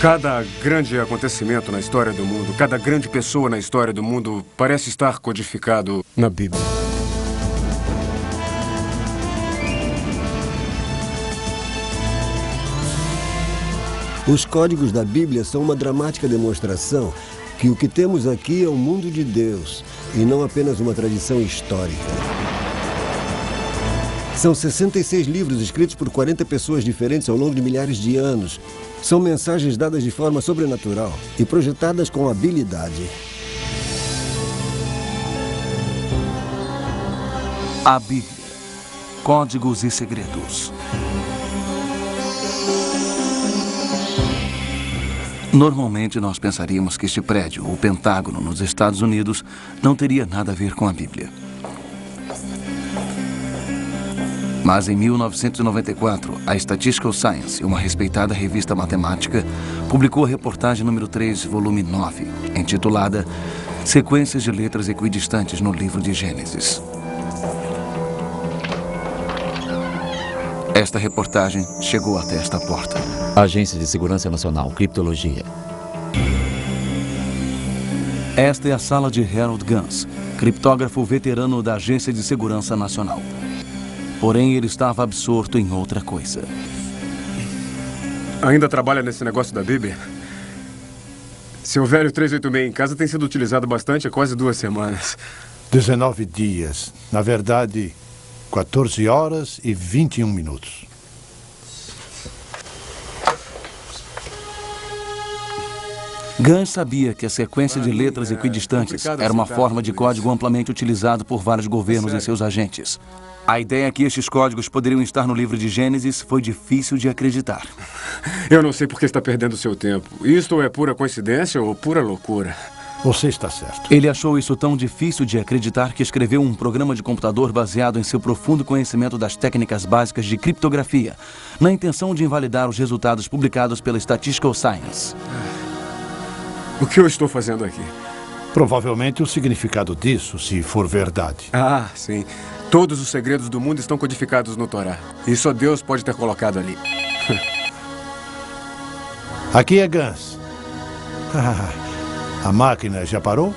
Cada grande acontecimento na história do mundo, cada grande pessoa na história do mundo parece estar codificado na Bíblia. Os códigos da Bíblia são uma dramática demonstração que o que temos aqui é o mundo de Deus e não apenas uma tradição histórica. São 66 livros escritos por 40 pessoas diferentes ao longo de milhares de anos. São mensagens dadas de forma sobrenatural e projetadas com habilidade. A Bíblia. Códigos e segredos. Normalmente nós pensaríamos que este prédio, o Pentágono, nos Estados Unidos, não teria nada a ver com a Bíblia. Mas em 1994, a Statistical Science, uma respeitada revista matemática, publicou a reportagem número 3, volume 9, intitulada Sequências de letras equidistantes no livro de Gênesis. Esta reportagem chegou até esta porta. Agência de Segurança Nacional, Criptologia. Esta é a sala de Harold Gans, criptógrafo veterano da Agência de Segurança Nacional. Porém, ele estava absorto em outra coisa. Ainda trabalha nesse negócio da Bíblia? Seu velho 386 em casa tem sido utilizado bastante há quase 2 semanas. 19 dias. Na verdade, 14 horas e 21 minutos. Gans sabia que a sequência de letras equidistantes era uma forma de código amplamente utilizado por vários governos e seus agentes. A ideia que estes códigos poderiam estar no livro de Gênesis foi difícil de acreditar. Eu não sei por que está perdendo seu tempo. Isto é pura coincidência ou pura loucura? Você está certo. Ele achou isso tão difícil de acreditar que escreveu um programa de computador baseado em seu profundo conhecimento das técnicas básicas de criptografia, na intenção de invalidar os resultados publicados pela Statistical Science. O que eu estou fazendo aqui? Provavelmente o significado disso, se for verdade. Ah, sim. Todos os segredos do mundo estão codificados no Torá. E só Deus pode ter colocado ali. Aqui é Gans. A máquina já parou?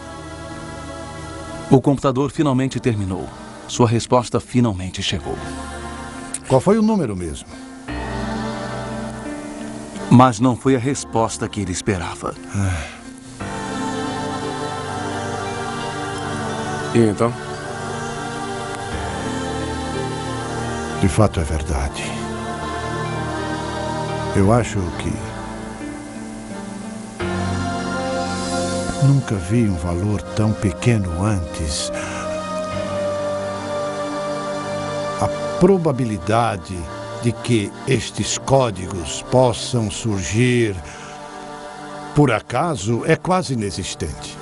O computador finalmente terminou. Sua resposta finalmente chegou. Qual foi o número mesmo? Mas não foi a resposta que ele esperava. E então? De fato é verdade. Eu acho que nunca vi um valor tão pequeno antes. A probabilidade de que estes códigos possam surgir por acaso é quase inexistente.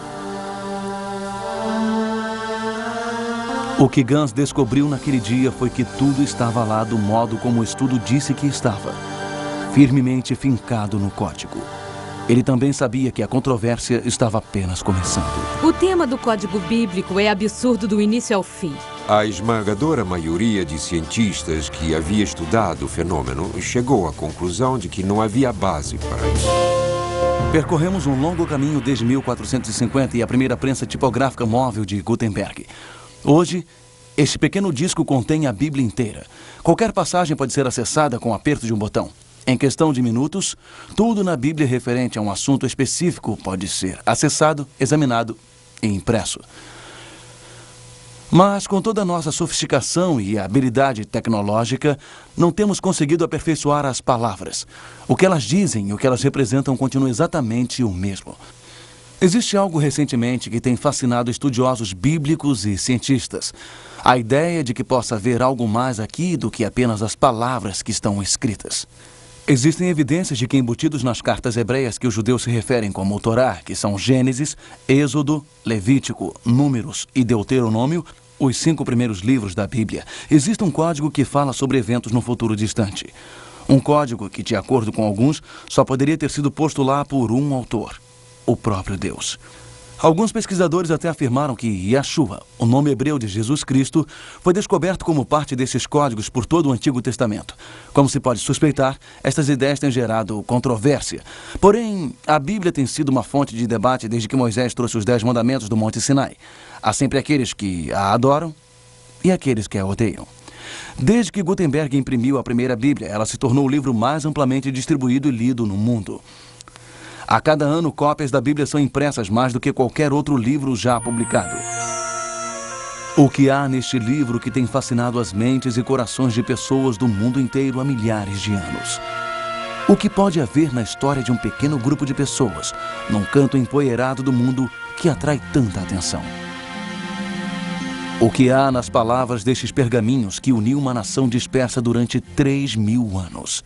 O que Gans descobriu naquele dia foi que tudo estava lá do modo como o estudo disse que estava, firmemente fincado no código. Ele também sabia que a controvérsia estava apenas começando. O tema do código bíblico é absurdo do início ao fim. A esmagadora maioria de cientistas que havia estudado o fenômeno chegou à conclusão de que não havia base para isso. Percorremos um longo caminho desde 1450 e a primeira prensa tipográfica móvel de Gutenberg. Hoje, este pequeno disco contém a Bíblia inteira. Qualquer passagem pode ser acessada com o aperto de um botão. Em questão de minutos, tudo na Bíblia referente a um assunto específico pode ser acessado, examinado e impresso. Mas, com toda a nossa sofisticação e habilidade tecnológica, não temos conseguido aperfeiçoar as palavras. O que elas dizem e o que elas representam continua exatamente o mesmo. Existe algo recentemente que tem fascinado estudiosos bíblicos e cientistas. A ideia de que possa haver algo mais aqui do que apenas as palavras que estão escritas. Existem evidências de que embutidos nas cartas hebreias que os judeus se referem como o Torá, que são Gênesis, Êxodo, Levítico, Números e Deuteronômio, os 5 primeiros livros da Bíblia, existe um código que fala sobre eventos no futuro distante. Um código que, de acordo com alguns, só poderia ter sido posto lá por um autor, o próprio Deus. Alguns pesquisadores até afirmaram que Yeshua, o nome hebreu de Jesus Cristo, foi descoberto como parte desses códigos por todo o Antigo Testamento. Como se pode suspeitar, estas ideias têm gerado controvérsia. Porém, a Bíblia tem sido uma fonte de debate desde que Moisés trouxe os 10 mandamentos do Monte Sinai. Há sempre aqueles que a adoram e aqueles que a odeiam. Desde que Gutenberg imprimiu a primeira Bíblia, ela se tornou o livro mais amplamente distribuído e lido no mundo. A cada ano, cópias da Bíblia são impressas mais do que qualquer outro livro já publicado. O que há neste livro que tem fascinado as mentes e corações de pessoas do mundo inteiro há milhares de anos? O que pode haver na história de um pequeno grupo de pessoas, num canto empoeirado do mundo que atrai tanta atenção? O que há nas palavras destes pergaminhos que uniu uma nação dispersa durante 3.000 anos?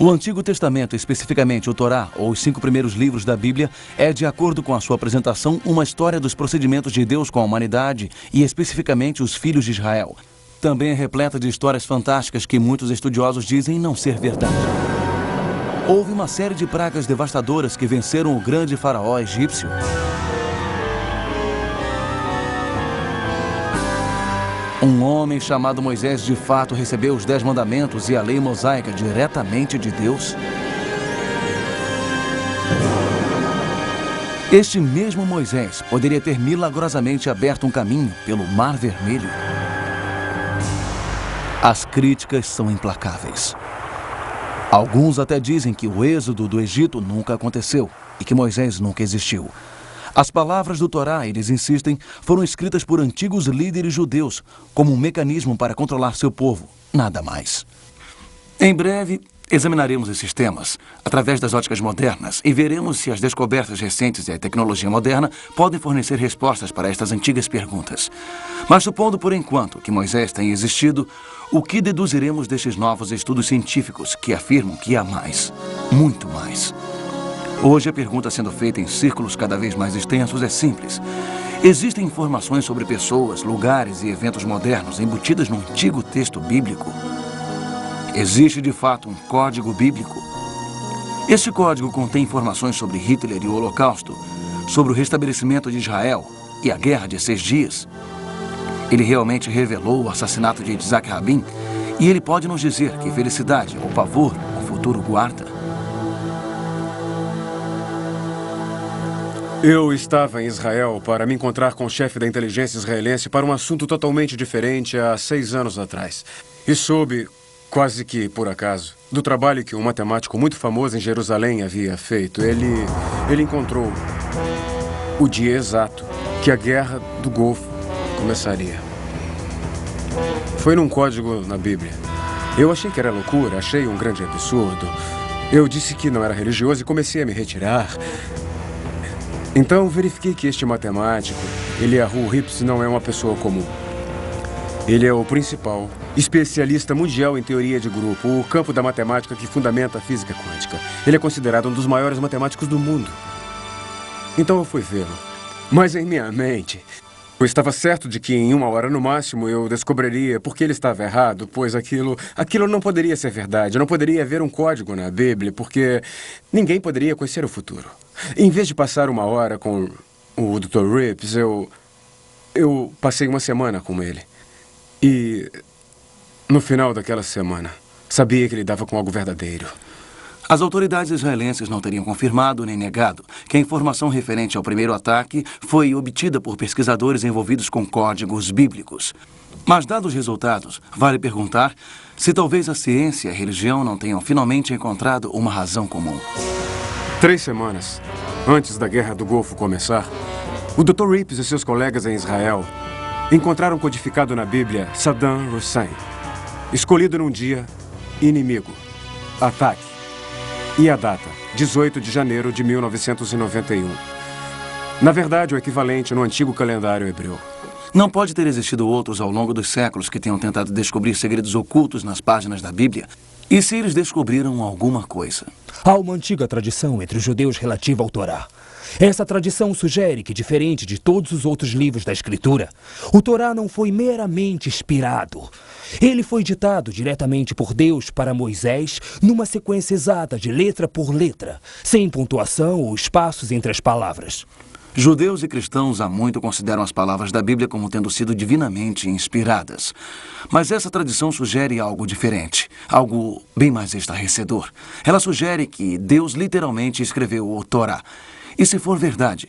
O Antigo Testamento, especificamente o Torá, ou os 5 primeiros livros da Bíblia, é, de acordo com a sua apresentação, uma história dos procedimentos de Deus com a humanidade e, especificamente, os filhos de Israel. Também é repleta de histórias fantásticas que muitos estudiosos dizem não ser verdade. Houve uma série de pragas devastadoras que venceram o grande faraó egípcio. Um homem chamado Moisés de fato recebeu os 10 mandamentos e a lei mosaica diretamente de Deus? Este mesmo Moisés poderia ter milagrosamente aberto um caminho pelo Mar Vermelho? As críticas são implacáveis. Alguns até dizem que o êxodo do Egito nunca aconteceu e que Moisés nunca existiu. As palavras do Torá, eles insistem, foram escritas por antigos líderes judeus como um mecanismo para controlar seu povo, nada mais. Em breve, examinaremos esses temas através das óticas modernas e veremos se as descobertas recentes e a tecnologia moderna podem fornecer respostas para estas antigas perguntas. Mas supondo por enquanto que Moisés tenha existido, o que deduziremos destes novos estudos científicos que afirmam que há mais, muito mais? Hoje, a pergunta sendo feita em círculos cada vez mais extensos é simples. Existem informações sobre pessoas, lugares e eventos modernos embutidas no antigo texto bíblico? Existe, de fato, um código bíblico? Este código contém informações sobre Hitler e o Holocausto, sobre o restabelecimento de Israel e a Guerra de 6 Dias. Ele realmente revelou o assassinato de Yitzhak Rabin e ele pode nos dizer que felicidade ou pavor o futuro guarda? Eu estava em Israel para me encontrar com o chefe da inteligência israelense para um assunto totalmente diferente há 6 anos atrás. E soube, quase que por acaso, do trabalho que um matemático muito famoso em Jerusalém havia feito. Ele encontrou o dia exato que a Guerra do Golfo começaria. Foi num código na Bíblia. Eu achei que era loucura, achei um grande absurdo. Eu disse que não era religioso e comecei a me retirar. Então, verifiquei que este matemático, Eliyahu Rips, não é uma pessoa comum. Ele é o principal especialista mundial em teoria de grupo, o campo da matemática que fundamenta a física quântica. Ele é considerado um dos maiores matemáticos do mundo. Então eu fui vê-lo. Mas em minha mente, eu estava certo de que em 1 hora no máximo eu descobriria por que ele estava errado, pois aquilo não poderia ser verdade. Não poderia haver um código na Bíblia, porque ninguém poderia conhecer o futuro. Em vez de passar 1 hora com o Dr. Rips, eu passei 1 semana com ele. E no final daquela semana, sabia que ele dava com algo verdadeiro. As autoridades israelenses não teriam confirmado nem negado que a informação referente ao primeiro ataque foi obtida por pesquisadores envolvidos com códigos bíblicos. Mas, dados os resultados, vale perguntar se talvez a ciência e a religião não tenham finalmente encontrado uma razão comum. 3 semanas antes da Guerra do Golfo começar, o Dr. Rips e seus colegas em Israel encontraram codificado na Bíblia Saddam Hussein, escolhido num dia inimigo, ataque, e a data, 18 de janeiro de 1991. Na verdade, o equivalente no antigo calendário hebreu. Não pode ter existido outros ao longo dos séculos que tenham tentado descobrir segredos ocultos nas páginas da Bíblia? E se eles descobriram alguma coisa? Há uma antiga tradição entre os judeus relativa ao Torá. Essa tradição sugere que, diferente de todos os outros livros da Escritura, o Torá não foi meramente inspirado. Ele foi ditado diretamente por Deus para Moisés numa sequência exata de letra por letra, sem pontuação ou espaços entre as palavras. Judeus e cristãos há muito consideram as palavras da Bíblia como tendo sido divinamente inspiradas. Mas essa tradição sugere algo diferente, algo bem mais estarrecedor. Ela sugere que Deus literalmente escreveu o Torá. E se for verdade,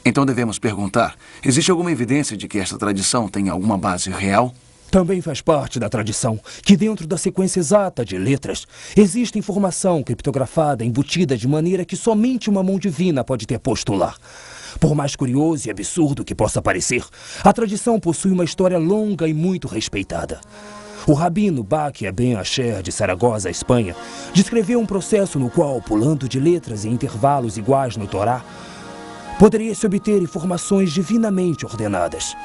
então devemos perguntar, existe alguma evidência de que esta tradição tem alguma base real? Também faz parte da tradição que dentro da sequência exata de letras existe informação criptografada embutida de maneira que somente uma mão divina pode ter posto lá. Por mais curioso e absurdo que possa parecer, a tradição possui uma história longa e muito respeitada. O rabino Baquia Ben Asher de Saragossa, Espanha, descreveu um processo no qual, pulando de letras em intervalos iguais no Torá, poderia-se obter informações divinamente ordenadas.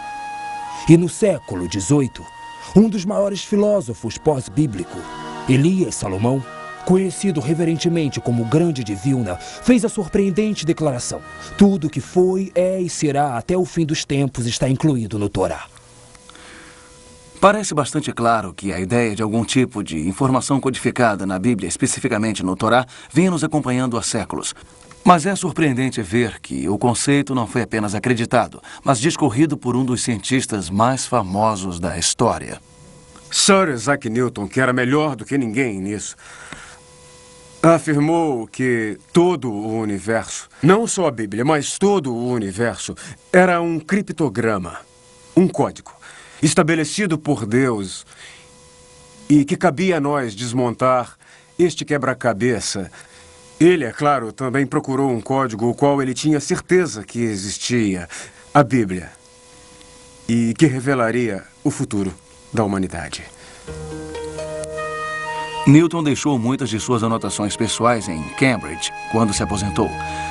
E no século XVIII, um dos maiores filósofos pós-bíblico, Elias Salomão, conhecido reverentemente como o Grande de Vilna, fez a surpreendente declaração: tudo o que foi, é e será até o fim dos tempos está incluído no Torá. Parece bastante claro que a ideia de algum tipo de informação codificada na Bíblia, especificamente no Torá, vinha nos acompanhando há séculos. Mas é surpreendente ver que o conceito não foi apenas acreditado, mas discorrido por um dos cientistas mais famosos da história. Sir Isaac Newton, que era melhor do que ninguém nisso, afirmou que todo o universo, não só a Bíblia, mas todo o universo, era um criptograma, um código, estabelecido por Deus e que cabia a nós desmontar este quebra-cabeça. Ele, é claro, também procurou um código o qual ele tinha certeza que existia, a Bíblia, e que revelaria o futuro da humanidade. Newton deixou muitas de suas anotações pessoais em Cambridge quando se aposentou.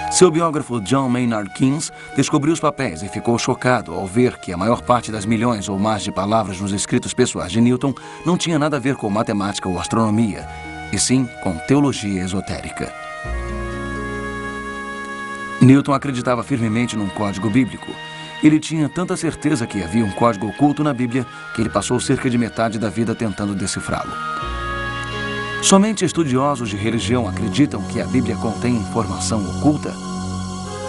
Seu biógrafo John Maynard Keynes descobriu os papéis e ficou chocado ao ver que a maior parte das milhões ou mais de palavras nos escritos pessoais de Newton não tinha nada a ver com matemática ou astronomia, e sim com teologia esotérica. Newton acreditava firmemente num código bíblico. Ele tinha tanta certeza que havia um código oculto na Bíblia que ele passou cerca de metade da vida tentando decifrá-lo. Somente estudiosos de religião acreditam que a Bíblia contém informação oculta?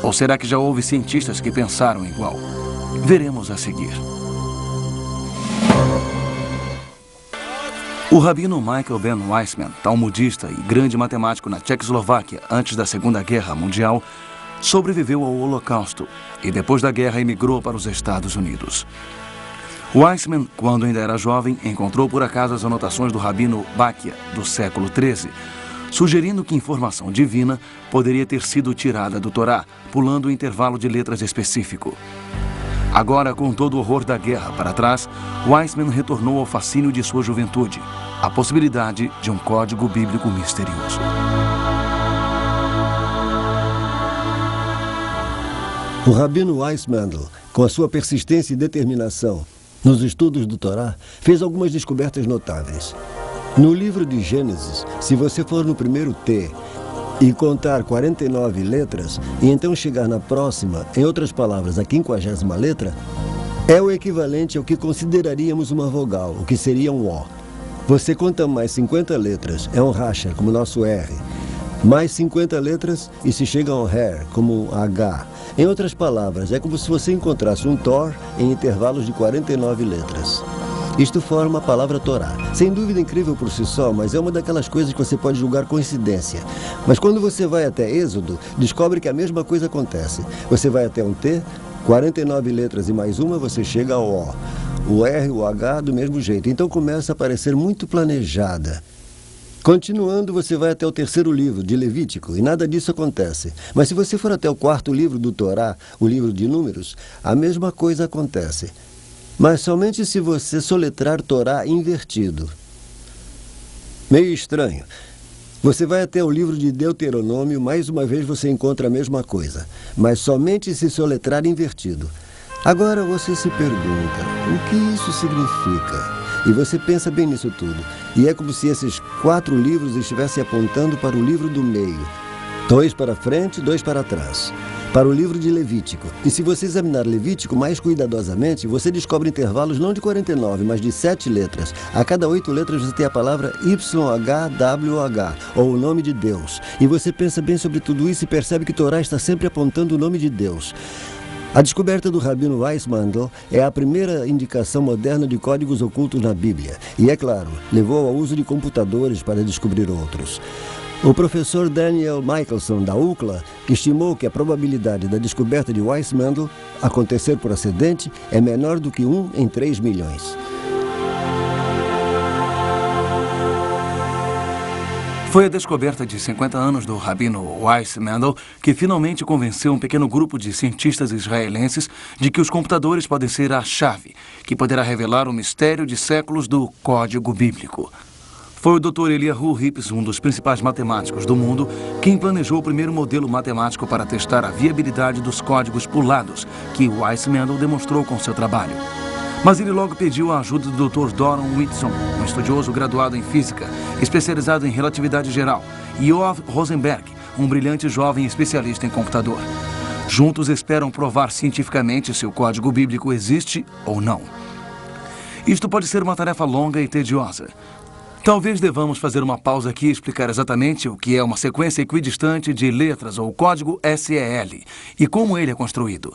Ou será que já houve cientistas que pensaram igual? Veremos a seguir. O rabino Michael Ben Weissman, talmudista e grande matemático na Tchecoslováquia antes da Segunda Guerra Mundial, sobreviveu ao Holocausto e depois da guerra emigrou para os Estados Unidos. Weissman, quando ainda era jovem, encontrou por acaso as anotações do rabino Baquia, do século XIII, sugerindo que informação divina poderia ter sido tirada do Torá, pulando o intervalo de letras específico. Agora, com todo o horror da guerra para trás, Weissman retornou ao fascínio de sua juventude, a possibilidade de um código bíblico misterioso. O rabino Weissman, com a sua persistência e determinação nos estudos do Torá, fez algumas descobertas notáveis. No livro de Gênesis, se você for no primeiro T e contar 49 letras, e então chegar na próxima, em outras palavras, a 50ª letra, é o equivalente ao que consideraríamos uma vogal, o que seria um O. Você conta mais 50 letras, é um racha, como o nosso R. Mais 50 letras e se chega a um hair, como H. Em outras palavras, é como se você encontrasse um Thor em intervalos de 49 letras. Isto forma a palavra Torá. Sem dúvida incrível por si só, mas é uma daquelas coisas que você pode julgar coincidência. Mas quando você vai até Êxodo, descobre que a mesma coisa acontece. Você vai até um T, 49 letras e mais uma, você chega ao O. O R, o H, do mesmo jeito. Então começa a parecer muito planejada. Continuando, você vai até o terceiro livro, de Levítico, e nada disso acontece. Mas se você for até o quarto livro do Torá, o livro de Números, a mesma coisa acontece. Mas somente se você soletrar Torá invertido. Meio estranho. Você vai até o livro de Deuteronômio, mais uma vez você encontra a mesma coisa, mas somente se soletrar invertido. Agora você se pergunta, o que isso significa? E você pensa bem nisso tudo. E é como se esses 4 livros estivessem apontando para o livro do meio. 2 para frente, 2 para trás. para o livro de Levítico. E se você examinar Levítico mais cuidadosamente, você descobre intervalos não de 49, mas de 7 letras. A cada 8 letras você tem a palavra YHWH, ou o nome de Deus. E você pensa bem sobre tudo isso e percebe que Torá está sempre apontando o nome de Deus. A descoberta do Rabino Weissmandl é a primeira indicação moderna de códigos ocultos na Bíblia. E, é claro, levou ao uso de computadores para descobrir outros. O professor Daniel Michelson, da UCLA, estimou que a probabilidade da descoberta de Weissmandl acontecer por acidente é menor do que 1 em 3 milhões. Foi a descoberta de 50 anos do Rabino Weissmandl que finalmente convenceu um pequeno grupo de cientistas israelenses de que os computadores podem ser a chave, que poderá revelar o mistério de séculos do código bíblico. Foi o Dr. Eliyahu Rips, um dos principais matemáticos do mundo, quem planejou o primeiro modelo matemático para testar a viabilidade dos códigos pulados, que Weissmandl demonstrou com seu trabalho. Mas ele logo pediu a ajuda do Dr. Doron Whitson, um estudioso graduado em física, especializado em relatividade geral, e Yoav Rosenberg, um brilhante jovem especialista em computador. Juntos esperam provar cientificamente se o código bíblico existe ou não. Isto pode ser uma tarefa longa e tediosa. Talvez devamos fazer uma pausa aqui e explicar exatamente o que é uma sequência equidistante de letras ou código SEL e como ele é construído.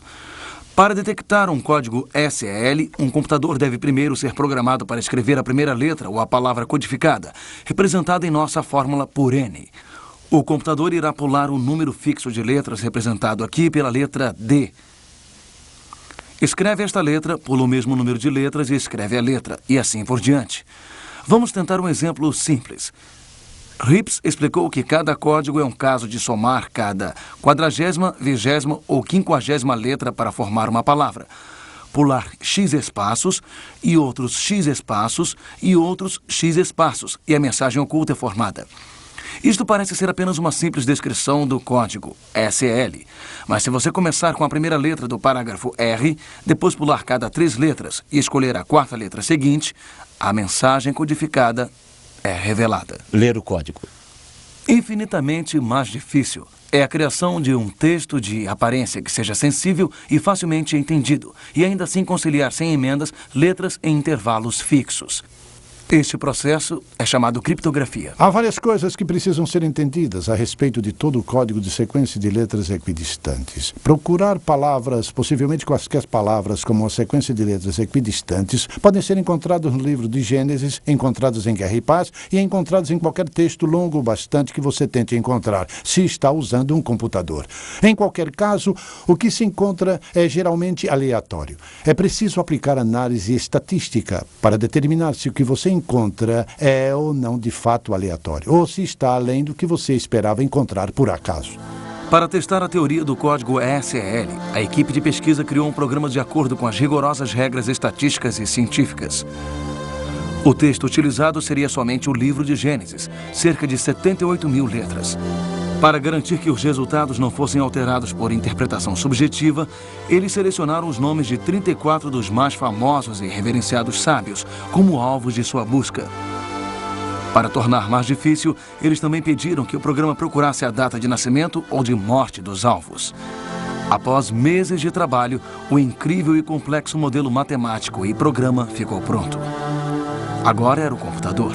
Para detectar um código SEL, um computador deve primeiro ser programado para escrever a primeira letra ou a palavra codificada, representada em nossa fórmula por N. O computador irá pular um número fixo de letras representado aqui pela letra D. Escreve esta letra, pula o mesmo número de letras e escreve a letra, e assim por diante. Vamos tentar um exemplo simples. Rips explicou que cada código é um caso de somar cada 40ª, 20ª ou 50ª letra para formar uma palavra. Pular X espaços e outros X espaços e outros X espaços, e a mensagem oculta é formada. Isto parece ser apenas uma simples descrição do código SEL. Mas se você começar com a primeira letra do parágrafo R, depois pular cada 3 letras e escolher a 4ª letra seguinte, a mensagem codificada é revelada. Ler o código. Infinitamente mais difícil é a criação de um texto de aparência que seja sensível e facilmente entendido, e ainda assim conciliar sem emendas letras em intervalos fixos. Este processo é chamado criptografia. Há várias coisas que precisam ser entendidas a respeito de todo o código de sequência de letras equidistantes. Procurar palavras, possivelmente quaisquer palavras, como uma sequência de letras equidistantes, podem ser encontradas no livro de Gênesis, encontradas em Guerra e Paz e encontradas em qualquer texto longo o bastante que você tente encontrar, se está usando um computador. Em qualquer caso, o que se encontra é geralmente aleatório. É preciso aplicar análise estatística para determinar se o que você encontra é ou não de fato aleatório, ou se está além do que você esperava encontrar por acaso. Para testar a teoria do código SEL, a equipe de pesquisa criou um programa de acordo com as rigorosas regras estatísticas e científicas. O texto utilizado seria somente o livro de Gênesis, cerca de 78.000 letras. Para garantir que os resultados não fossem alterados por interpretação subjetiva, eles selecionaram os nomes de 34 dos mais famosos e reverenciados sábios como alvos de sua busca. Para tornar mais difícil, eles também pediram que o programa procurasse a data de nascimento ou de morte dos alvos. Após meses de trabalho, o incrível e complexo modelo matemático e programa ficou pronto. Agora era o computador.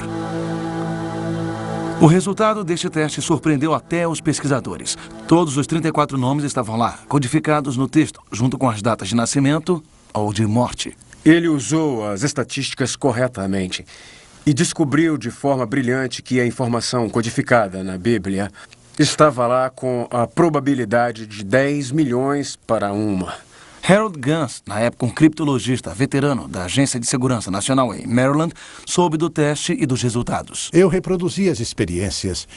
O resultado deste teste surpreendeu até os pesquisadores. Todos os 34 nomes estavam lá, codificados no texto, junto com as datas de nascimento ou de morte. Ele usou as estatísticas corretamente e descobriu de forma brilhante que a informação codificada na Bíblia estava lá com a probabilidade de 10 milhões para 1. Harold Gans, na época um criptologista veterano da Agência de Segurança Nacional em Maryland, soube do teste e dos resultados. Eu reproduzi as experiências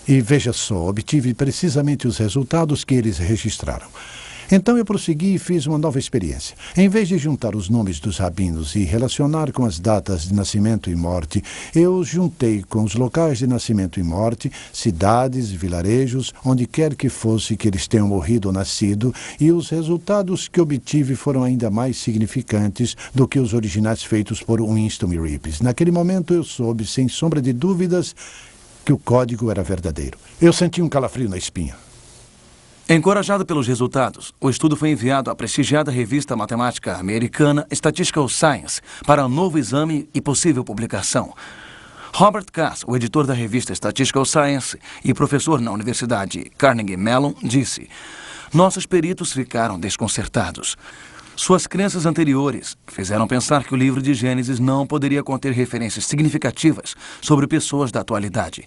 e, veja só, obtive precisamente os resultados que eles registraram. Então eu prossegui e fiz uma nova experiência. Em vez de juntar os nomes dos rabinos e relacionar com as datas de nascimento e morte, eu juntei com os locais de nascimento e morte, cidades, vilarejos, onde quer que fosse que eles tenham morrido ou nascido, e os resultados que obtive foram ainda mais significantes do que os originais feitos por Winston e Rips. Naquele momento eu soube, sem sombra de dúvidas, que o código era verdadeiro. Eu senti um calafrio na espinha. Encorajado pelos resultados, o estudo foi enviado à prestigiada revista matemática americana Statistical Science para um novo exame e possível publicação. Robert Cass, o editor da revista Statistical Science e professor na Universidade Carnegie Mellon, disse: "Nossos peritos ficaram desconcertados. Suas crenças anteriores fizeram pensar que o livro de Gênesis não poderia conter referências significativas sobre pessoas da atualidade.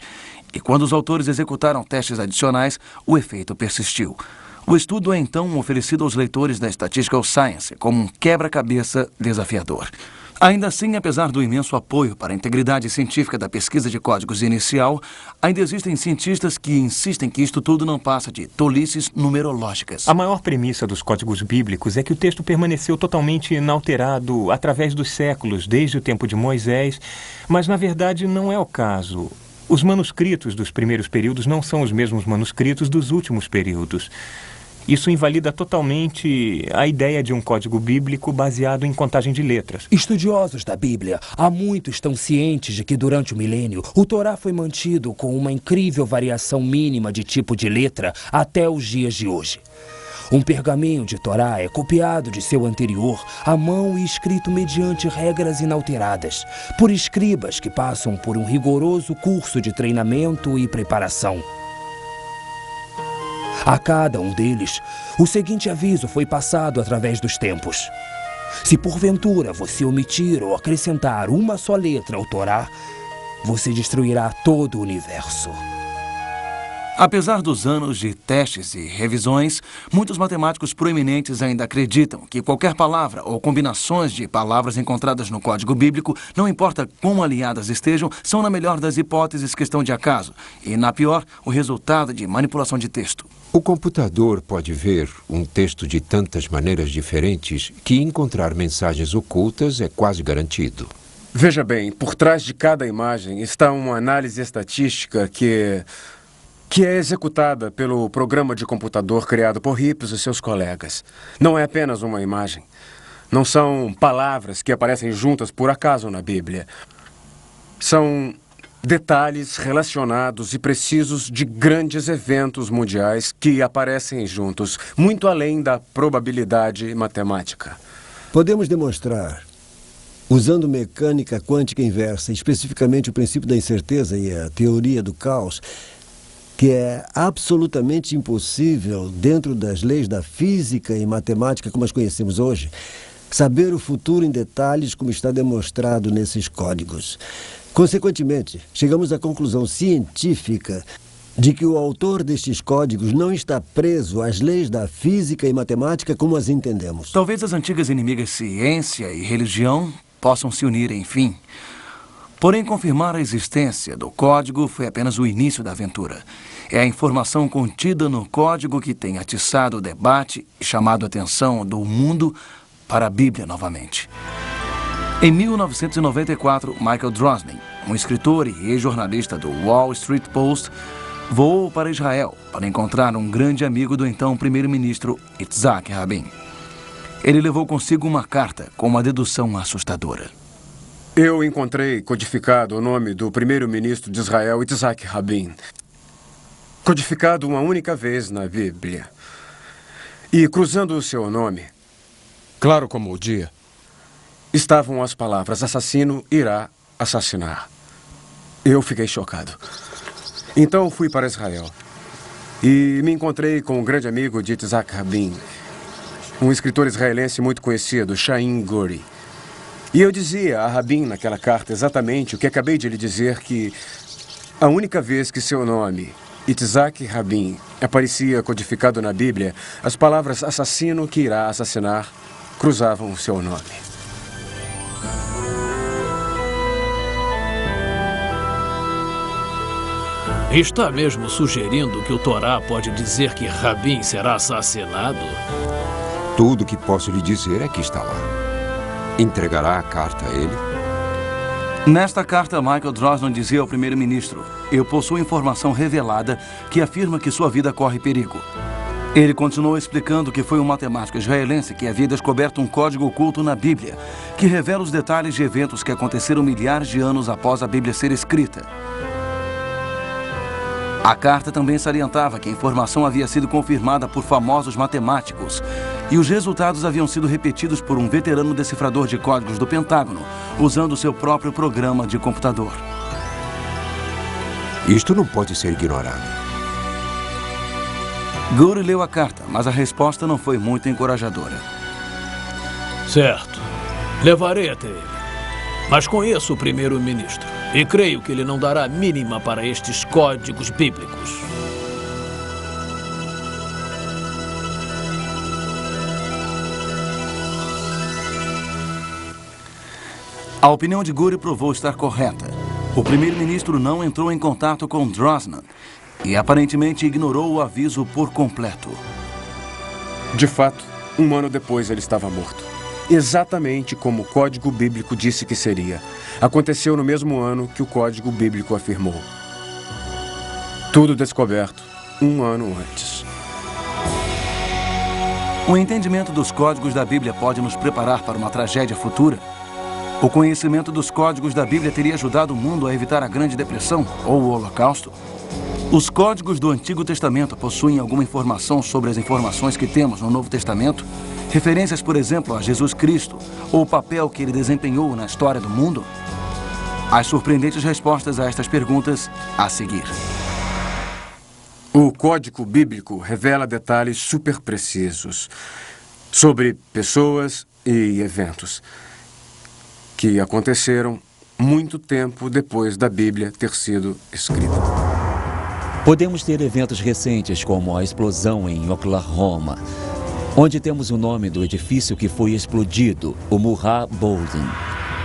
E quando os autores executaram testes adicionais, o efeito persistiu. O estudo é então oferecido aos leitores da Statistical Science como um quebra-cabeça desafiador. Ainda assim, apesar do imenso apoio para a integridade científica da pesquisa de códigos inicial, ainda existem cientistas que insistem que isto tudo não passa de tolices numerológicas." A maior premissa dos códigos bíblicos é que o texto permaneceu totalmente inalterado através dos séculos, desde o tempo de Moisés, mas na verdade não é o caso. Os manuscritos dos primeiros períodos não são os mesmos manuscritos dos últimos períodos. Isso invalida totalmente a ideia de um código bíblico baseado em contagem de letras. Estudiosos da Bíblia há muito estão cientes de que durante o milênio o Torá foi mantido com uma incrível variação mínima de tipo de letra até os dias de hoje. Um pergaminho de Torá é copiado de seu anterior à mão e escrito mediante regras inalteradas, por escribas que passam por um rigoroso curso de treinamento e preparação. A cada um deles, o seguinte aviso foi passado através dos tempos: se porventura você omitir ou acrescentar uma só letra ao Torá, você destruirá todo o universo. Apesar dos anos de testes e revisões, muitos matemáticos proeminentes ainda acreditam que qualquer palavra ou combinações de palavras encontradas no código bíblico, não importa quão alinhadas estejam, são, na melhor das hipóteses, questão de acaso e, na pior, o resultado de manipulação de texto. O computador pode ver um texto de tantas maneiras diferentes que encontrar mensagens ocultas é quase garantido. Veja bem, por trás de cada imagem está uma análise estatística que é executada pelo programa de computador criado por Hips e seus colegas. Não é apenas uma imagem. Não são palavras que aparecem juntas por acaso na Bíblia. São detalhes relacionados e precisos de grandes eventos mundiais que aparecem juntos, muito além da probabilidade matemática. Podemos demonstrar, usando mecânica quântica inversa, especificamente o princípio da incerteza e a teoria do caos, que é absolutamente impossível, dentro das leis da física e matemática como as conhecemos hoje, saber o futuro em detalhes como está demonstrado nesses códigos. Consequentemente, chegamos à conclusão científica de que o autor destes códigos não está preso às leis da física e matemática como as entendemos. Talvez as antigas inimigas ciência e religião possam se unir, enfim. Porém, confirmar a existência do código foi apenas o início da aventura. É a informação contida no código que tem atiçado o debate e chamado a atenção do mundo para a Bíblia novamente. Em 1994, Michael Drosnin, um escritor e ex-jornalista do Wall Street Post, voou para Israel para encontrar um grande amigo do então primeiro-ministro Yitzhak Rabin. Ele levou consigo uma carta com uma dedução assustadora. Eu encontrei codificado o nome do primeiro-ministro de Israel, Yitzhak Rabin. Codificado uma única vez na Bíblia. E cruzando o seu nome, claro como o dia, estavam as palavras: assassino irá assassinar. Eu fiquei chocado. Então fui para Israel e me encontrei com um grande amigo de Yitzhak Rabin, um escritor israelense muito conhecido, Chaim Guri. E eu dizia a Rabin naquela carta exatamente o que acabei de lhe dizer, que a única vez que seu nome, Yitzhak Rabin, aparecia codificado na Bíblia, as palavras assassino que irá assassinar cruzavam o seu nome. Está mesmo sugerindo que o Torá pode dizer que Rabin será assassinado? Tudo que posso lhe dizer é que está lá. Entregará a carta a ele? Nesta carta, Michael Drosnin dizia ao primeiro-ministro: eu possuo informação revelada que afirma que sua vida corre perigo. Ele continuou explicando que foi um matemático israelense que havia descoberto um código oculto na Bíblia, que revela os detalhes de eventos que aconteceram milhares de anos após a Bíblia ser escrita. A carta também salientava que a informação havia sido confirmada por famosos matemáticos e os resultados haviam sido repetidos por um veterano decifrador de códigos do Pentágono, usando seu próprio programa de computador. Isto não pode ser ignorado. Gouri leu a carta, mas a resposta não foi muito encorajadora. Certo. Levarei até ele. Mas conheço o primeiro-ministro e creio que ele não dará a mínima para estes códigos bíblicos. A opinião de Gouri provou estar correta. O primeiro-ministro não entrou em contato com Drosnin e aparentemente ignorou o aviso por completo. De fato, 1 ano depois ele estava morto. Exatamente como o Código Bíblico disse que seria. Aconteceu no mesmo ano que o Código Bíblico afirmou. Tudo descoberto 1 ano antes. O entendimento dos códigos da Bíblia pode nos preparar para uma tragédia futura? O conhecimento dos códigos da Bíblia teria ajudado o mundo a evitar a Grande Depressão ou o Holocausto? Os códigos do Antigo Testamento possuem alguma informação sobre as informações que temos no Novo Testamento? Referências, por exemplo, a Jesus Cristo ou o papel que ele desempenhou na história do mundo? As surpreendentes respostas a estas perguntas a seguir. O Código Bíblico revela detalhes super precisos sobre pessoas e eventos que aconteceram muito tempo depois da Bíblia ter sido escrita. Podemos ter eventos recentes como a explosão em Oklahoma, onde temos o nome do edifício que foi explodido, o Murrah Building,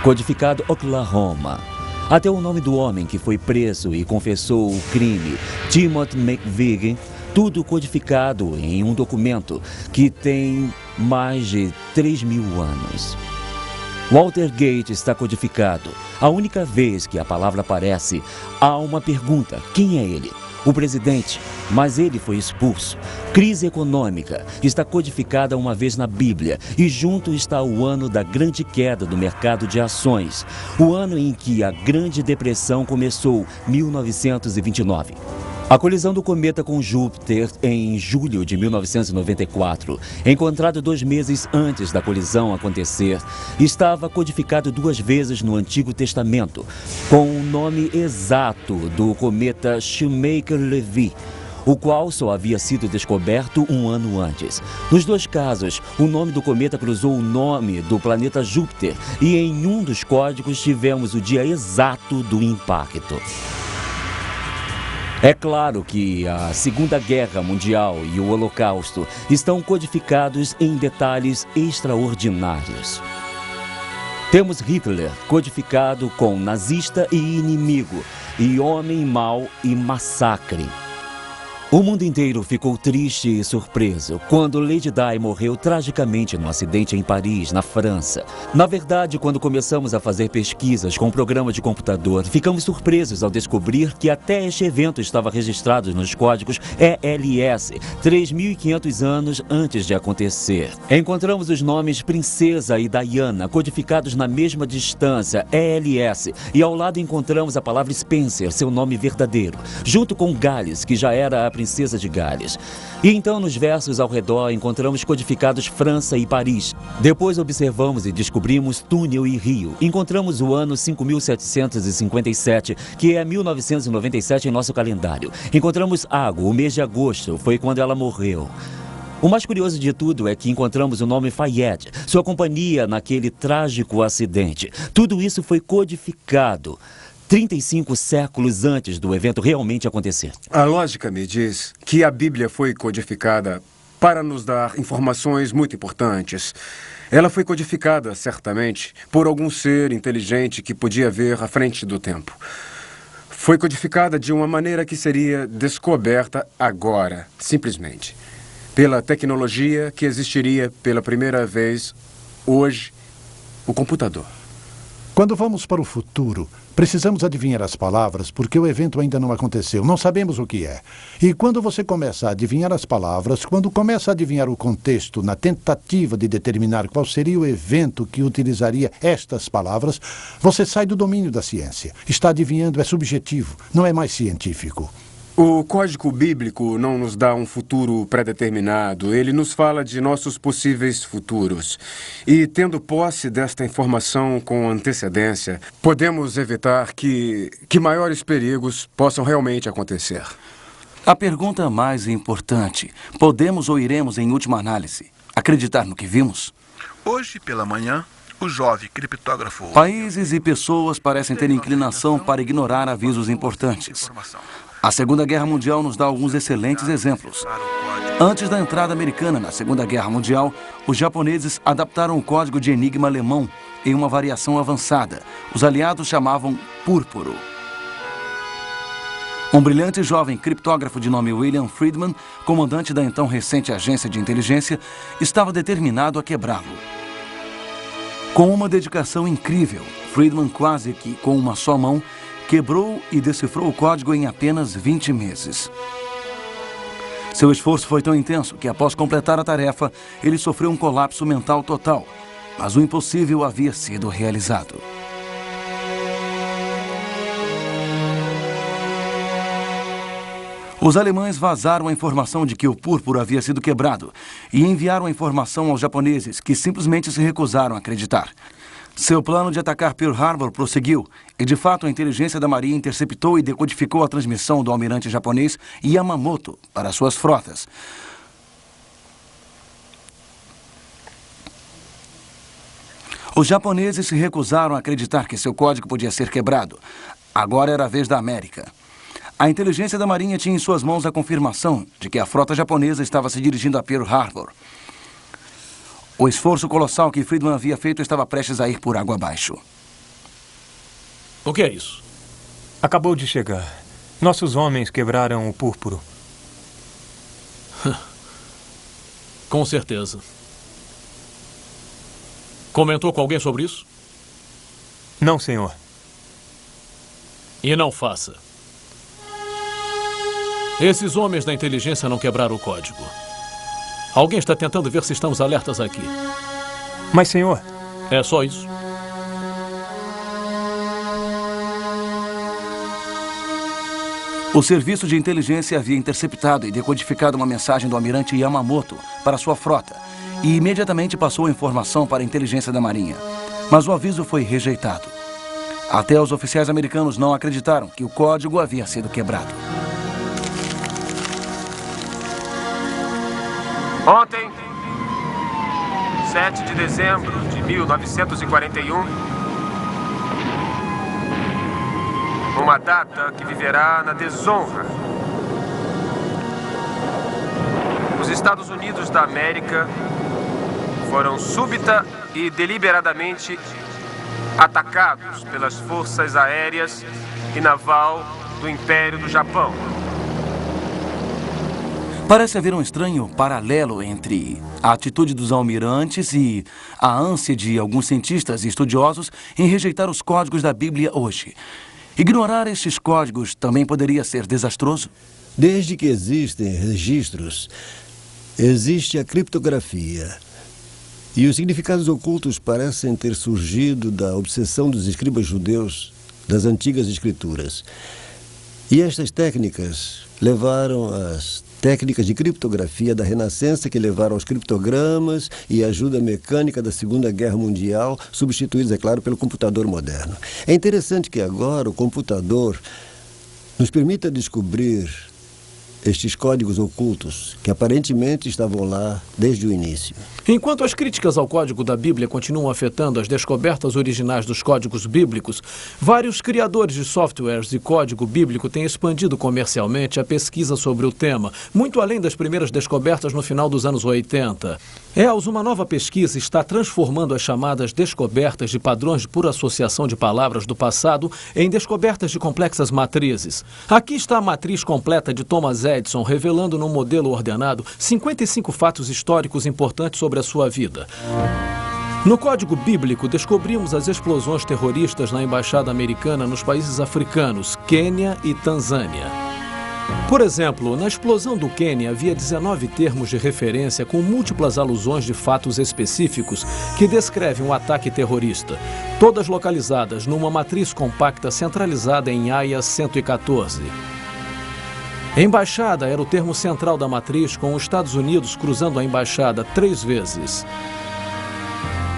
codificado Oklahoma, até o nome do homem que foi preso e confessou o crime, Timothy McVeigh, tudo codificado em um documento que tem mais de 3.000 anos. Watergate está codificado. A única vez que a palavra aparece, há uma pergunta: quem é ele? O presidente, mas ele foi expulso. Crise econômica está codificada uma vez na Bíblia e junto está o ano da grande queda do mercado de ações, o ano em que a Grande Depressão começou, 1929. A colisão do cometa com Júpiter em julho de 1994, encontrado 2 meses antes da colisão acontecer, estava codificado 2 vezes no Antigo Testamento, com o nome exato do cometa Shoemaker-Levy, o qual só havia sido descoberto 1 ano antes. Nos 2 casos, o nome do cometa cruzou o nome do planeta Júpiter e em um dos códigos tivemos o dia exato do impacto. É claro que a Segunda Guerra Mundial e o Holocausto estão codificados em detalhes extraordinários. Temos Hitler codificado com nazista e inimigo, e homem mau e massacre. O mundo inteiro ficou triste e surpreso quando Lady Di morreu tragicamente num acidente em Paris, na França. Na verdade, quando começamos a fazer pesquisas com um programa de computador, ficamos surpresos ao descobrir que até este evento estava registrado nos códigos ELS, 3.500 anos antes de acontecer. Encontramos os nomes Princesa e Diana codificados na mesma distância, ELS, e ao lado encontramos a palavra Spencer, seu nome verdadeiro, junto com Gales, que já era a Princesa de Gales. E então nos versos ao redor encontramos codificados França e Paris. Depois observamos e descobrimos túnel e rio. Encontramos o ano 5757, que é 1997 em nosso calendário. Encontramos água, o mês de agosto, foi quando ela morreu. O mais curioso de tudo é que encontramos o nome Fayette, sua companhia naquele trágico acidente. Tudo isso foi codificado 35 séculos antes do evento realmente acontecer. A lógica me diz que a Bíblia foi codificada para nos dar informações muito importantes. Ela foi codificada, certamente, por algum ser inteligente que podia ver à frente do tempo. Foi codificada de uma maneira que seria descoberta agora, simplesmente, pela tecnologia que existiria pela primeira vez hoje, o computador. Quando vamos para o futuro, precisamos adivinhar as palavras porque o evento ainda não aconteceu. Não sabemos o que é. E quando você começa a adivinhar as palavras, quando começa a adivinhar o contexto na tentativa de determinar qual seria o evento que utilizaria estas palavras, você sai do domínio da ciência. Está adivinhando, é subjetivo, não é mais científico. O código bíblico não nos dá um futuro pré-determinado. Ele nos fala de nossos possíveis futuros. E, tendo posse desta informação com antecedência, podemos evitar que maiores perigos possam realmente acontecer. A pergunta mais importante: podemos ou iremos, em última análise, acreditar no que vimos? Hoje pela manhã, o jovem criptógrafo... Países e pessoas parecem ter inclinação para ignorar avisos importantes. A Segunda Guerra Mundial nos dá alguns excelentes exemplos. Antes da entrada americana na Segunda Guerra Mundial, os japoneses adaptaram o código de enigma alemão em uma variação avançada. Os aliados chamavam púrpuro. Um brilhante jovem criptógrafo de nome William Friedman, comandante da então recente agência de inteligência, estava determinado a quebrá-lo. Com uma dedicação incrível, Friedman, quase que com uma só mão, quebrou e decifrou o código em apenas 20 meses. Seu esforço foi tão intenso que, após completar a tarefa, ele sofreu um colapso mental total. Mas o impossível havia sido realizado. Os alemães vazaram a informação de que o púrpuro havia sido quebrado e enviaram a informação aos japoneses, que simplesmente se recusaram a acreditar. Seu plano de atacar Pearl Harbor prosseguiu e, de fato, a inteligência da Marinha interceptou e decodificou a transmissão do almirante japonês Yamamoto para suas frotas. Os japoneses se recusaram a acreditar que seu código podia ser quebrado. Agora era a vez da América. A inteligência da Marinha tinha em suas mãos a confirmação de que a frota japonesa estava se dirigindo a Pearl Harbor. O esforço colossal que Friedman havia feito estava prestes a ir por água abaixo. O que é isso? Acabou de chegar. Nossos homens quebraram o púrpuro. Com certeza. Comentou com alguém sobre isso? Não, senhor. E não faça. Esses homens da inteligência não quebraram o código. Alguém está tentando ver se estamos alertas aqui. Mas, senhor... É só isso. O serviço de inteligência havia interceptado e decodificado uma mensagem do almirante Yamamoto para sua frota e imediatamente passou a informação para a inteligência da Marinha. Mas o aviso foi rejeitado. Até os oficiais americanos não acreditaram que o código havia sido quebrado. Ontem, 7 de dezembro de 1941, uma data que viverá na desonra. Os Estados Unidos da América foram súbita e deliberadamente atacados pelas forças aéreas e naval do Império do Japão. Parece haver um estranho paralelo entre a atitude dos almirantes e a ânsia de alguns cientistas e estudiosos em rejeitar os códigos da Bíblia hoje. Ignorar estes códigos também poderia ser desastroso? Desde que existem registros, existe a criptografia. E os significados ocultos parecem ter surgido da obsessão dos escribas judeus das antigas escrituras. E estas técnicas levaram às técnicas de criptografia da Renascença, que levaram aos criptogramas e a ajuda mecânica da Segunda Guerra Mundial, substituídos, é claro, pelo computador moderno. É interessante que agora o computador nos permita descobrir estes códigos ocultos, que aparentemente estavam lá desde o início. Enquanto as críticas ao código da Bíblia continuam afetando as descobertas originais dos códigos bíblicos, vários criadores de softwares de código bíblico têm expandido comercialmente a pesquisa sobre o tema, muito além das primeiras descobertas no final dos anos 80. Uma nova pesquisa está transformando as chamadas descobertas de padrões por associação de palavras do passado em descobertas de complexas matrizes. Aqui está a matriz completa de Thomas Edison, revelando num modelo ordenado 55 fatos históricos importantes sobre a sua vida. No código bíblico, descobrimos as explosões terroristas na embaixada americana nos países africanos, Quênia e Tanzânia. Por exemplo, na explosão do Quênia havia 19 termos de referência com múltiplas alusões de fatos específicos que descrevem um ataque terrorista, todas localizadas numa matriz compacta centralizada em AIA 114. Embaixada era o termo central da matriz, com os Estados Unidos cruzando a embaixada 3 vezes.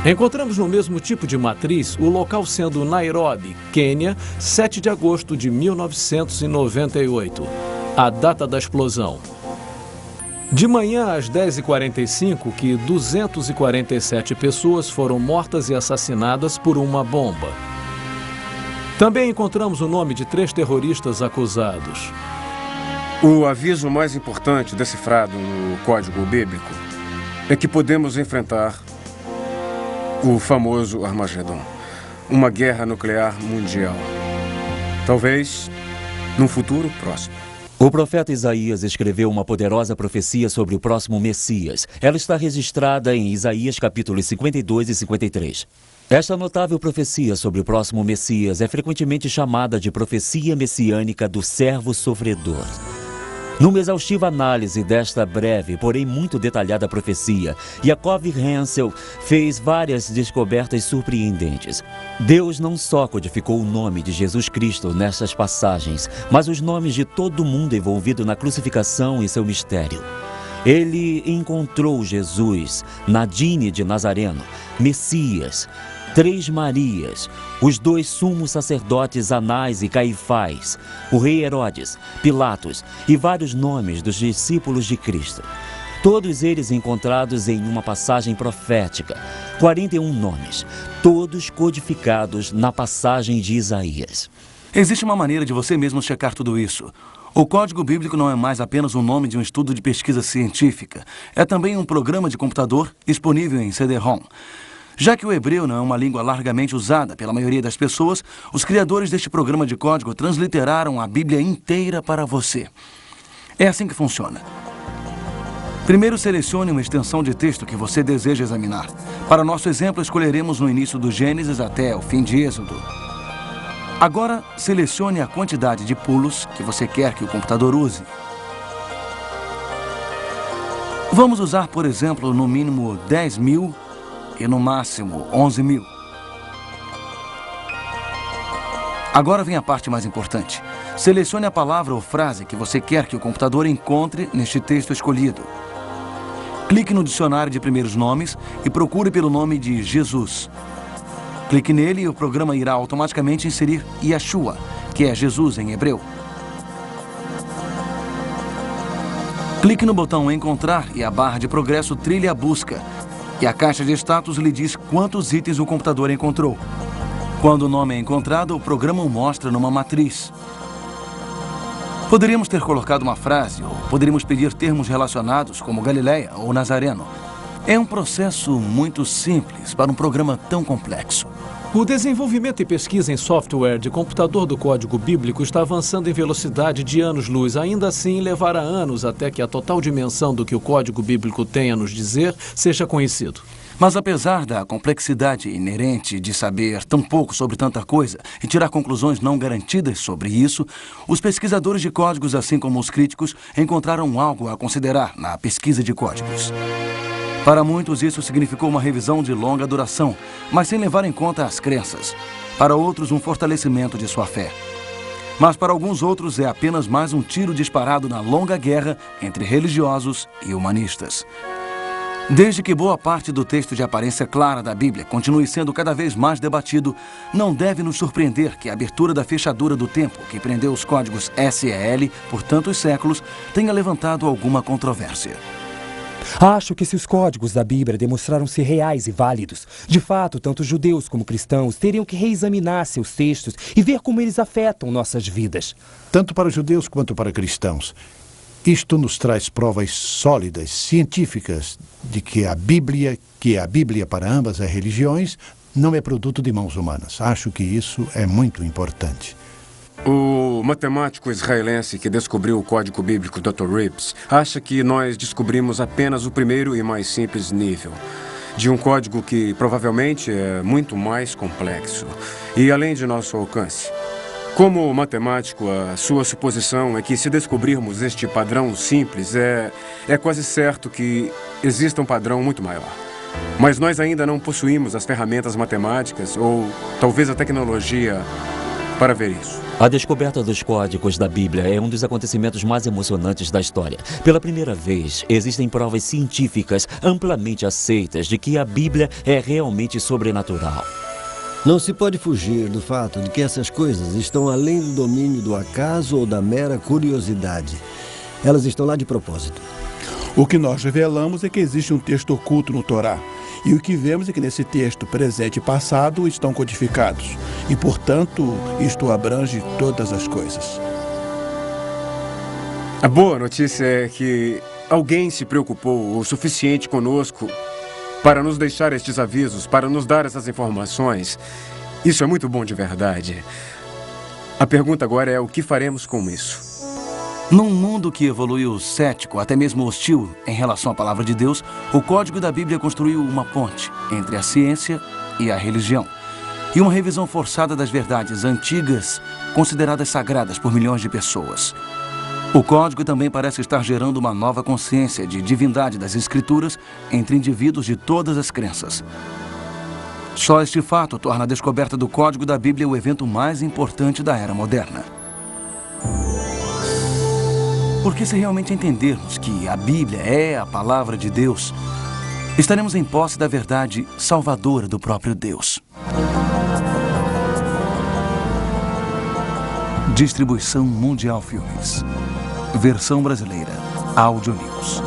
Encontramos no mesmo tipo de matriz o local sendo Nairobi, Quênia, 7 de agosto de 1998, a data da explosão. De manhã às 10h45, que 247 pessoas foram mortas e assassinadas por uma bomba. Também encontramos o nome de 3 terroristas acusados. O aviso mais importante decifrado no Código Bíblico é que podemos enfrentar o famoso Armagedon, uma guerra nuclear mundial. Talvez num futuro próximo. O profeta Isaías escreveu uma poderosa profecia sobre o próximo Messias. Ela está registrada em Isaías capítulos 52 e 53. Esta notável profecia sobre o próximo Messias é frequentemente chamada de profecia messiânica do servo sofredor. Numa exaustiva análise desta breve, porém muito detalhada profecia, Yaakov Hensel fez várias descobertas surpreendentes. Deus não só codificou o nome de Jesus Cristo nessas passagens, mas os nomes de todo mundo envolvido na crucificação e seu mistério. Ele encontrou Jesus, Nadine de Nazareno, Messias, 3 Marias, os 2 sumos sacerdotes Anás e Caifás, o rei Herodes, Pilatos e vários nomes dos discípulos de Cristo. Todos eles encontrados em uma passagem profética, 41 nomes, todos codificados na passagem de Isaías. Existe uma maneira de você mesmo checar tudo isso. O Código Bíblico não é mais apenas o nome de um estudo de pesquisa científica, é também um programa de computador disponível em CD-ROM. Já que o hebreu não é uma língua largamente usada pela maioria das pessoas, os criadores deste programa de código transliteraram a Bíblia inteira para você. É assim que funciona. Primeiro, selecione uma extensão de texto que você deseja examinar. Para nosso exemplo, escolheremos no início do Gênesis até o fim de Êxodo. Agora, selecione a quantidade de pulos que você quer que o computador use. Vamos usar, por exemplo, no mínimo 10.000 e no máximo 11.000. Agora vem a parte mais importante. Selecione a palavra ou frase que você quer que o computador encontre neste texto escolhido. Clique no dicionário de primeiros nomes e procure pelo nome de Jesus. Clique nele e o programa irá automaticamente inserir Yeshua, que é Jesus em hebreu. Clique no botão Encontrar e a barra de progresso trilha a busca. E a caixa de status lhe diz quantos itens o computador encontrou. Quando o nome é encontrado, o programa o mostra numa matriz. Poderíamos ter colocado uma frase, ou poderíamos pedir termos relacionados, como Galileia ou Nazareno. É um processo muito simples para um programa tão complexo. O desenvolvimento e pesquisa em software de computador do Código Bíblico está avançando em velocidade de anos-luz. Ainda assim, levará anos até que a total dimensão do que o Código Bíblico tem a nos dizer seja conhecido. Mas apesar da complexidade inerente de saber tão pouco sobre tanta coisa e tirar conclusões não garantidas sobre isso, os pesquisadores de códigos, assim como os críticos, encontraram algo a considerar na pesquisa de códigos. Para muitos, isso significou uma revisão de longa duração, mas sem levar em conta as crenças. Para outros, um fortalecimento de sua fé. Mas para alguns outros, é apenas mais um tiro disparado na longa guerra entre religiosos e humanistas. Desde que boa parte do texto de aparência clara da Bíblia continue sendo cada vez mais debatido, não deve nos surpreender que a abertura da fechadura do tempo, que prendeu os códigos SEL por tantos séculos, tenha levantado alguma controvérsia. Acho que se os códigos da Bíblia demonstraram-se reais e válidos, de fato, tanto judeus como cristãos teriam que reexaminar seus textos e ver como eles afetam nossas vidas. Tanto para judeus quanto para cristãos. Isto nos traz provas sólidas, científicas, de que a Bíblia para ambas as religiões, não é produto de mãos humanas. Acho que isso é muito importante. O matemático israelense que descobriu o Código Bíblico, Dr. Ribbs, acha que nós descobrimos apenas o primeiro e mais simples nível de um código que provavelmente é muito mais complexo e além de nosso alcance. Como matemático, a sua suposição é que se descobrirmos este padrão simples, é quase certo que exista um padrão muito maior. Mas nós ainda não possuímos as ferramentas matemáticas ou talvez a tecnologia para ver isso. A descoberta dos códigos da Bíblia é um dos acontecimentos mais emocionantes da história. Pela primeira vez, existem provas científicas amplamente aceitas de que a Bíblia é realmente sobrenatural. Não se pode fugir do fato de que essas coisas estão além do domínio do acaso ou da mera curiosidade. Elas estão lá de propósito. O que nós revelamos é que existe um texto oculto no Torá. E o que vemos é que nesse texto, presente e passado, estão codificados. E, portanto, isto abrange todas as coisas. A boa notícia é que alguém se preocupou o suficiente conosco para nos deixar estes avisos, para nos dar essas informações. Isso é muito bom de verdade. A pergunta agora é o que faremos com isso? Num mundo que evoluiu cético, até mesmo hostil em relação à palavra de Deus, o Código da Bíblia construiu uma ponte entre a ciência e a religião. E uma revisão forçada das verdades antigas, consideradas sagradas por milhões de pessoas. O Código também parece estar gerando uma nova consciência de divindade das Escrituras entre indivíduos de todas as crenças. Só este fato torna a descoberta do Código da Bíblia o evento mais importante da era moderna. Porque se realmente entendermos que a Bíblia é a palavra de Deus, estaremos em posse da verdade salvadora do próprio Deus. Distribuição Mundial Filmes. Versão brasileira. Audio News.